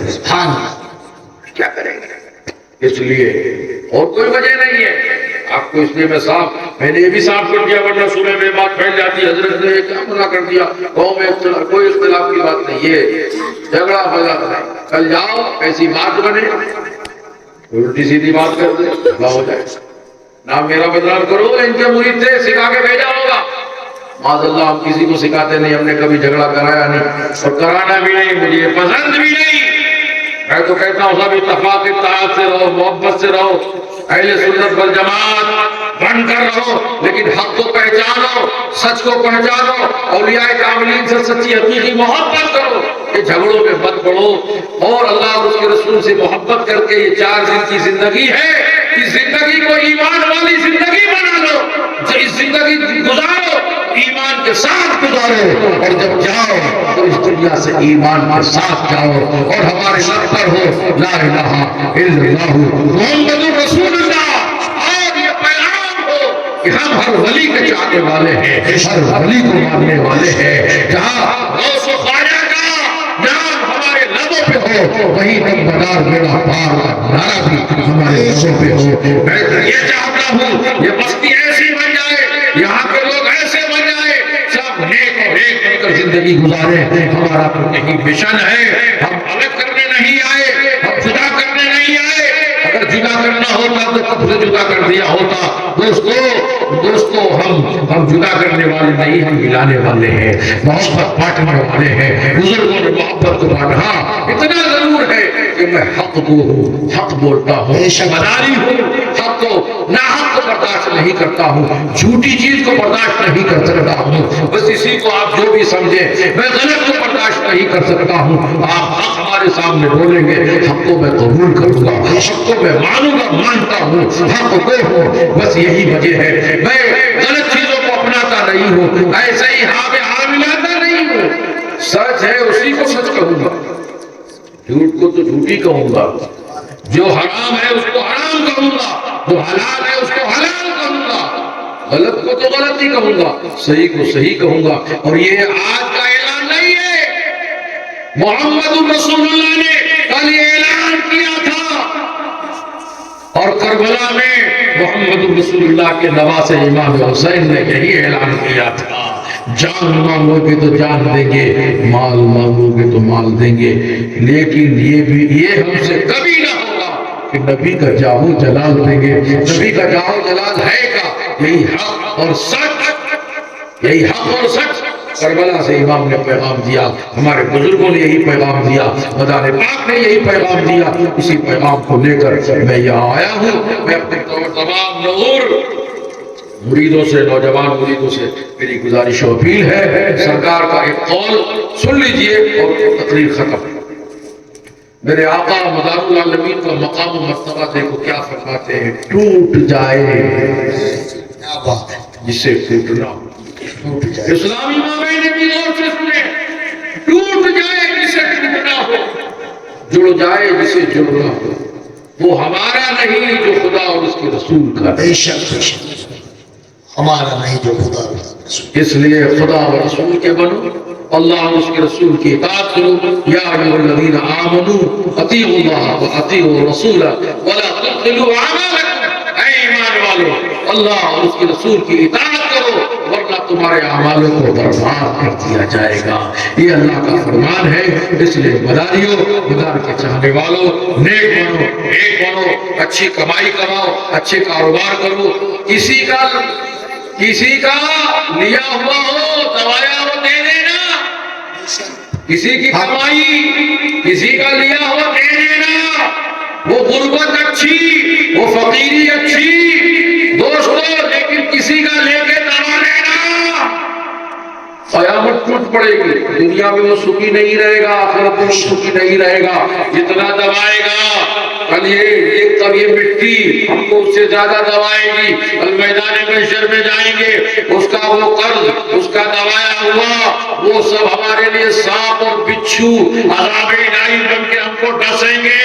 کیا کریں گے؟ اس لیے اور کوئی وجہ نہیں ہے آپ کو، اس لیے میں نے یہ بھی صاف کر دیا، ورنہ صبح میں بات پھیل جاتی، حضرت نے کیا منع کر دیا، قوم میں کوئی اختلاف کی بات نہیں، یہ جھگڑا فساد نہیں۔ کل جاؤ ایسی بات بنے، الٹی سیدھی بات کر دے، جھگڑا ہو جائے، نام میرا بدنام کرو، ان کے مرید تھے سکھا کے بھیجا ہوگا، معاذ اللہ ہم کسی کو سکھاتے نہیں، ہم نے کبھی جھگڑا کرایا نہیں اور کرانا بھی نہیں، مجھے پسند بھی نہیں، میں تو کہتا ہوں سب اتفاق اتحاد سے رہو، محبت سے رہو، اہل سنت والجماعت بن کر رہو، لیکن حق کو پہچانو، سچ کو پہچانو، اولیاء کاملین سے سچی حقیقی محبت کرو، یہ جھگڑوں میں مت پڑو، اور اللہ اور اس کے رسول سے محبت کر کے یہ 4 دن کی زندگی ہے، اس زندگی کو ایمان والی زندگی بنا لو، اس زندگی گزارو ایمان کے ساتھ گزارو، اور جب جاؤ تو اس دنیا سے ایمان کے ساتھ جاؤ، اور ہمارے لب پر ہو لا الہ الا اللہ محمد رسول اللہ، اور یہ پیغام ہو کہ ہم ہر ولی کے چاہنے والے ہیں، ہر ولی کو ماننے والے ہیں، جہاں غوث و خواجہ کا نام ہمارے لبوں پہ ہو وہیں تک بدار میرا پار نعرہ بھی ہمارے لبوں پہ ہو۔ میں تو یہ چاہتا ہوں یہ بستی ایسی بن جائے، یہاں کے لوگ ایسے بن جائے، سب نیک اور ایک بن کر زندگی گزارے، ہمارا تو یہی مشن ہے، ہم الگ کرنے نہیں آئے، ہم جدا کرنے نہیں آئے، اگر جدا کرنا ہوتا تو کب سے جدا کر دیا ہوتا۔ دوستو ہم جدا کرنے والے نہیں، ہم ملانے والے ہیں، محبت بانٹنے والے ہیں، بزرگوں نے محبت کو بانٹا۔ ہاں اتنا ضرور ہے کہ میں حق کو ہوں، حق بولتا ہوں، مداری ہوں، حق کو ناحق کو برداشت نہیں کرتا ہوں، جھوٹی چیز کو برداشت نہیں کر سکتا ہوں، بس اسی کو آپ جو بھی سمجھیں، میں غلط کو برداشت نہیں کر سکتا ہوں۔ آپ حق ہمارے سامنے بولیں گے، حق کو میں قبول کروں گا، حق کو میں مانوں گا، مانتا ہوں، حق کو ہوں، بس یہی وجہ ہے۔ میں غلط چیزوں کو اپناتا نہیں ہوں، ایسے ہی ہاں میں ہاں ملاتا نہیں ہوں، سچ ہے اسی کو سچ کہوں گا، جھوٹ کو تو جھوٹی کہوں گا، جو حرام ہے اس کو حرام کہوں گا، جو حلال ہے اس کو حلال کہوں گا، غلط کو تو غلط ہی کہوں گا، صحیح کو صحیح کہوں گا۔ اور یہ آج کا اعلان نہیں ہے، محمد رسول اللہ نے کل یہ اعلان کیا تھا، اور کربلا میں محمد رسول اللہ کے نواسے امام حسین نے یہی اعلان کیا تھا، جان مانگو گے تو جان دیں گے، مال مانگو گے تو مال دیں گے، لیکن یہ ہم سے کبھی نہ ہوگا کہ نبی کا جاہو جلال دیں گے۔ نبی کا جاہو جلال ہے کا یہی حق اور سچ، یہی حق اور سچ۔ کربلا سے امام نے پیغام دیا، ہمارے بزرگوں نے یہی پیغام دیا، مدار پاک نے یہی پیغام دیا، اسی پیغام کو لے کر میں یہاں آیا ہوں۔ میں اپنے تمام نور مریدوں سے، نوجوان مریدوں سے میری گزارش و اپیل ہے، سرکار کا ایک قول سن لیجئے اور تقریر ختم۔ میرے آقا مدار العالمین کا مقام و مرتبہ دیکھو کیا فرماتے ہیں، ٹوٹ جائے جسے ٹوٹنا ہو۔ اسلامی مابین کی غور سے سنیں، ٹوٹ جائے جسے ٹوٹنا ہو، جڑ جائے جسے جڑنا ہو، وہ ہمارا نہیں جو خدا اور اس کے رسول کا۔ بے شک ہمارا نہیں جو خدا اور اس کے رسول۔ اس لیے خدا اور رسول کے بنو، اللہ اور اس کے رسول کی اطاعت کرو۔ یا ایھا الذین آمنوا اطیعوا اللہ واطیعوا الرسول ولا تبطلوا اعمالکم، اے ایمان والو اللہ اور اس کے رسول کی اطاعت کرو ورنہ تمہارے اعمالوں کو برباد کر دیا جائے گا۔ یہ اللہ کا فرمان ہے، اس لیے مداریوں، مدار کے چاہنے والوں، نیک بنو، ایک بنو، اچھی کمائی کماؤ، اچھے کاروبار کرو، کسی کا لیا ہوا ہو دوایا ہو دے دینا، کسی کی کمائی کسی کا لیا ہوا دے دینا، وہ غربت اچھی، وہ فقیری اچھی دوستو، لیکن کسی کا لے کے دوا لینا، قیامت ٹوٹ پڑے گی، دنیا میں وہ سکھی نہیں رہے گا، آخرت میں وہ سکھی نہیں رہے گا، جتنا دبائے گا کل یہ مٹی ہم کو اس سے زیادہ دبائے گی، میدان محشر میں جائیں گے، اس کا وہ قرض، اس کا دبایا ہوا وہ سب ہمارے لیے سانپ اور بچھو عذاب الہی بن کے ہم کو ڈسیں گے۔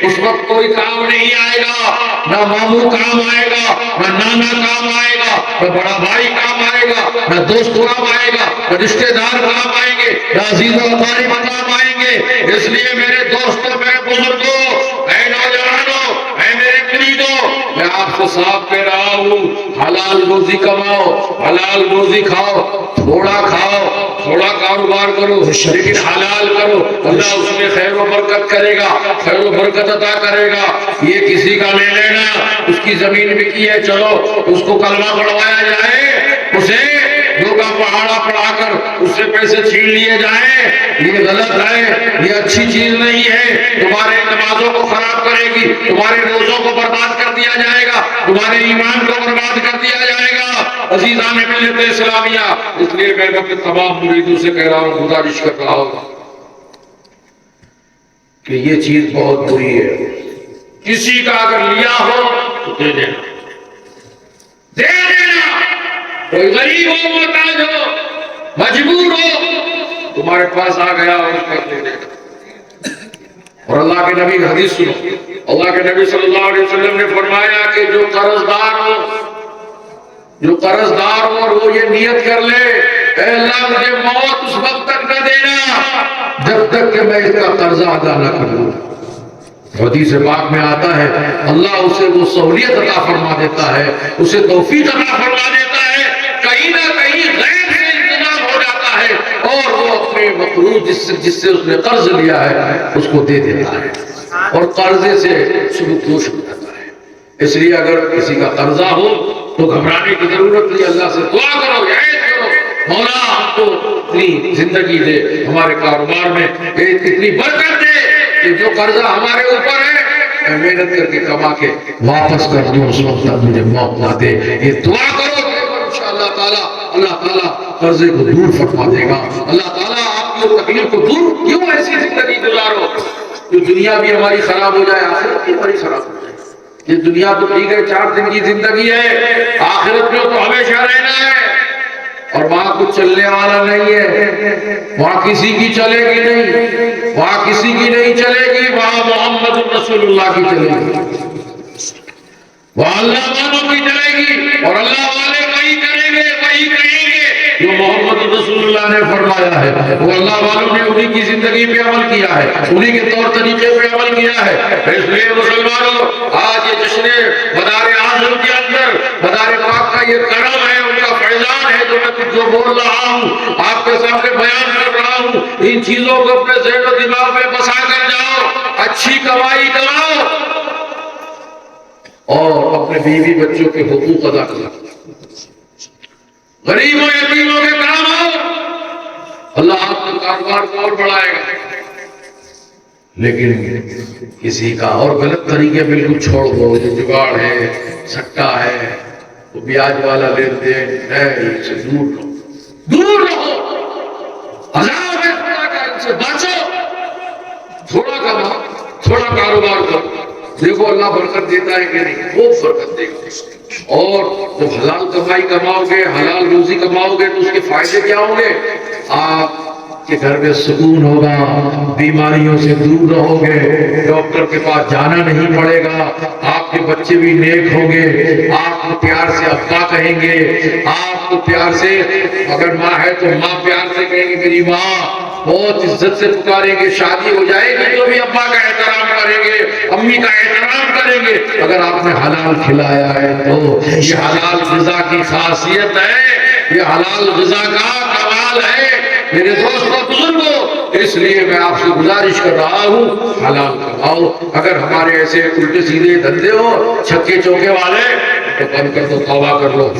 اس وقت کوئی کام نہیں آئے گا، نہ ماموں کام آئے گا، نہ نانا کام آئے گا، نہ بڑا بھائی کام آئے گا، نہ دوست کام آئے گا، نہ رشتہ دار کام آئیں گے، نہ عزیز و اقارب کام آئیں گے۔ اس لیے میرے دوستوں، میرے بزرگوں، اے نوجوانوں، اے میرے مریدوں، میں آپ سے صاف کہہ رہا ہوں، حلال روزی کماؤ، حلال روزی کھاؤ، تھوڑا کاروبار کرو لیکن حلال کرو، اللہ اس میں خیر و برکت کرے گا، خیر و برکت عطا کرے گا۔ یہ کسی کا لے لینا، اس کی زمین بکی ہے، چلو اس کو کلمہ پڑھوایا جائے، اسے دو کا پہاڑا پڑا کر اس سے پیسے چھین لیے جائیں، یہ غلط ہے، یہ اچھی چیز نہیں ہے، تمہارے نمازوں کو خراب کرے گی، تمہارے روزوں کو برباد کر دیا جائے گا، تمہارے ایمان کو برباد کر دیا جائے گا۔ عزیزان ملت اسلامیہ، اس لیے میں اپنے تمام مریدوں سے کہہ رہا ہوں، گزارش کر رہا ہوں کہ یہ چیز بہت بری ہے، کسی کا اگر لیا ہو تو دے دینا، دے دینا، کوئی غریب ہو، محتاج ہو، مجبور ہو، تمہارے پاس آ گیا اور اس کا دے دینا۔ اور اللہ کے نبی کی حدیث سنو، اللہ کے نبی صلی اللہ علیہ وسلم نے فرمایا کہ جو قرض دار ہو اور وہ یہ نیت کر لے، اے اللہ مجھے موت اس وقت تک نہ دینا جب تک کہ میں اس کا قرضہ ادا نہ کروں۔ حدیث پاک میں آتا ہے اللہ اسے وہ سہولیت عطا فرما دیتا ہے، اسے توفیق عطا فرما دیتا ہے، کہیں نہ کہیں غیر سے انتظام ہو جاتا ہے اور وہ اپنے مقروض جس سے اس نے قرض لیا ہے اس کو دے دیتا ہے اور قرضے سے سبکدوش ہو جاتا ہے۔ اس لیے اگر کسی کا قرضہ ہو تو گھبرانے کی ضرورت نہیں، اللہ سے دعا کرو، عید کرو، مولا ہم کو اتنی زندگی دے، ہمارے کاروبار میں اتنی برکت دے کہ جو قرضہ ہمارے اوپر ہے میں محنت کر کے کما کے واپس کر دوں، اس وقت تک مجھے موت نہ دے۔ یہ دعا کرو، انشاءاللہ تعالی اللہ تعالیٰ قرضے کو دور فرما دے گا۔ اللہ تعالیٰ آپ کی تکلیف کو دور، کیوں ایسی زندگی گزارو جو دنیا بھی ہماری خراب ہو جائے، آخرت بھی ہماری خراب ہو جائے۔ یہ دنیا تو ٹھیک ہے، 4 دن کی زندگی ہے، آخرت میں تو ہمیشہ رہنا ہے اور وہاں کچھ چلنے والا نہیں ہے، وہاں کسی کی چلے گی نہیں، وہاں کسی کی نہیں چلے گی، وہاں محمد رسول اللہ کی چلے گی، وہاں اللہ والوں کی چلے گی اور اللہ والے وہی کریں گے، وہی کہیں گے جو محمد رسول اللہ نے فرمایا ہے۔ وہ اللہ والوں نے انہی کی زندگی پہ عمل کیا ہے، انہی کے طور طریقے پہ عمل کیا ہے۔ اس لیے مسلمانوں، آج یہ جشن مدار اعظم کے اندر مدار پاک کا یہ کرم ہے، ان کا فیضان ہے، جو میں کچھ جو بول رہا ہوں آپ کے سامنے بیان کر رہا ہوں، ان چیزوں کو اپنے ذہن و دماغ میں بسا کر جاؤ، اچھی کمائی کماؤ اور اپنے بیوی بچوں کے حقوق ادا کرو، غریبوں یتیموں کے کام آؤ، اللہ آپ کے کاروبار کو اور بڑھائے گا۔ لیکن کسی کا اور غلط طریقے بالکل چھوڑ دو، جو جگاڑ ہے، سٹا ہے، وہ بیاج والا لین دین ہے، ان سے دور رہو، دور رہو، عذاب ہے خدا کا، ان سے بچو، تھوڑا کماؤ، تھوڑا کاروبار کرو، دیکھو اللہ برکت دیتا ہے کہ نہیں، خوب برکت دے گا۔ اور جب حلال کمائی کماؤ گے، حلال روزی کماؤ گے تو اس کے فائدے کیا ہوں گے؟ آپ کہ گھر میں سکون ہوگا، بیماریوں سے دور رہو گے، ڈاکٹر کے پاس جانا نہیں پڑے گا، آپ کے بچے بھی نیک ہوں گے، آپ کو پیار سے ابا کہیں گے، آپ کو پیار سے، اگر ماں ہے تو ماں پیار سے کہیں گے میری ماں، بہت عزت سے پکاریں گے، شادی ہو جائے گی تو بھی ابا کا احترام کریں گے، امی کا احترام کریں گے۔ اگر آپ نے حلال کھلایا ہے تو یہ حلال غذا کی خاصیت ہے، یہ حلال غذا کا کمال ہے میرے دوستوں بزرگوں۔ اس لیے میں آپ سے گزارش کر رہا ہوں حلال کماؤ۔ اگر ہمارے ایسے الٹے سیدھے دھندے ہو، چھکے چوکے والے، تو بند کر دو، توبہ کر لو،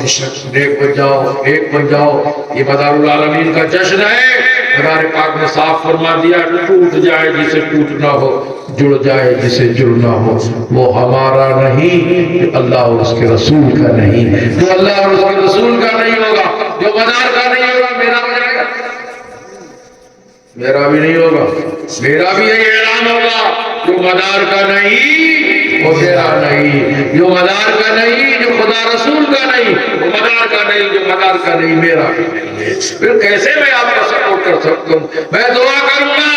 نیک بن جاؤ، ایک بن جاؤ۔ یہ مدار العالمین کا جشن ہے، مدار پاک نے صاف فرما دیا، ٹوٹ جائے جسے ٹوٹنا ہو، جڑ جائے جسے جڑنا ہو، وہ ہمارا نہیں، اللہ اور اس کے رسول کا نہیں، جو اللہ اور اس کے رسول کا نہیں ہوگا، جو مدار کا نہیں ہوگا، میرا ہو جائے گا، میرا بھی نہیں ہوگا، میرا بھی یہی اعلان ہوگا، جو مدار کا نہیں وہ تیرا نہیں، جو مدار کا نہیں، جو خدا رسول کا نہیں وہ مدار کا نہیں، جو مدار کا نہیں میرا بھی نہیں ہے۔ پھر کیسے میں آپ کا سپورٹ کر سکتا ہوں؟ میں دعا کروں گا،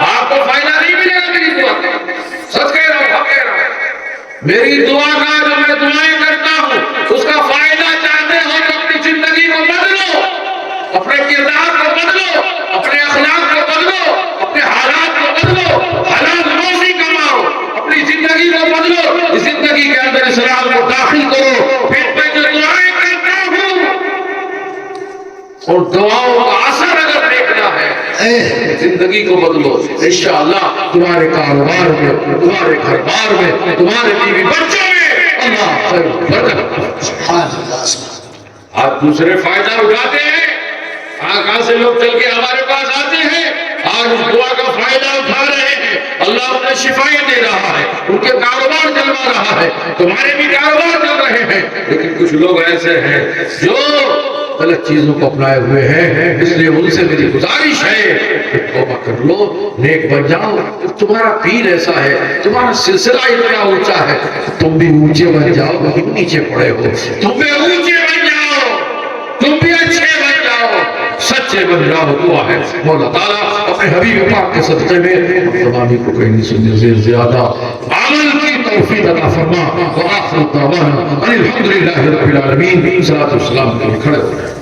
آپ کو فائدہ نہیں ملے گا میری دعا کا، سچ کہہ رہا ہوں، حق کہہ رہا ہوں، میری دعا کا جو میں دعائیں کرتا ہوں اس کا فائدہ چاہتے ہو تو اپنی زندگی کو بدلو، اپنے کردار کو بدلو، اپنے اخلاق کو بدلو، اپنے حالات کو بدلو، حلال روزی کماؤ، اپنی زندگی کو بدلو، اس زندگی کے اندر اسلام کو داخل کرو۔ پھر میں جو دعائیں کرتا ہوں اور دعاؤں کا اثر اگر دیکھنا ہے، زندگی کو بدلو، انشاءاللہ تمہارے کاروبار میں، تمہارے گھر بار میں، تمہارے بیوی بچوں میں اللہ خیر برکت۔ آج دوسرے فائدہ اٹھاتے ہیں، کہاں سے لوگ چل کے ہمارے پاس آتے ہیں، آج اس دعا کا فائدہ اٹھا رہے ہیں، اللہ انہیں شفائیں دے رہا ہے، ان کے کاروبار چلوا رہا ہے، تمہارے بھی کاروبار چل رہے ہیں، لیکن کچھ لوگ ایسے ہیں جو غلط چیزوں کو اپنائے ہوئے ہیں، اس لیے ان سے میری گزارش ہے کہ توبہ کر لو، نیک بن جاؤ۔ تمہارا پیر ایسا ہے، تمہارا سلسلہ اتنا اونچا ہے، تم بھی اونچے بن جاؤ، تم نیچے پڑے ہو، تم بھی اونچے بن جاؤ، تم بھی اچھے بن جاؤ، سچے بن جاؤ۔ دعا ہے مولا تعالیٰ اپنے حبیب پاک کے صدقے میں تمامی کو کہیں سننے سے زیادہ عمل کی توفیق عطا فرما۔ وآخر دعوانا ان الحمد للہ رب العالمین۔ صلاۃ والسلام علیہ کھڑے ہو جائیں۔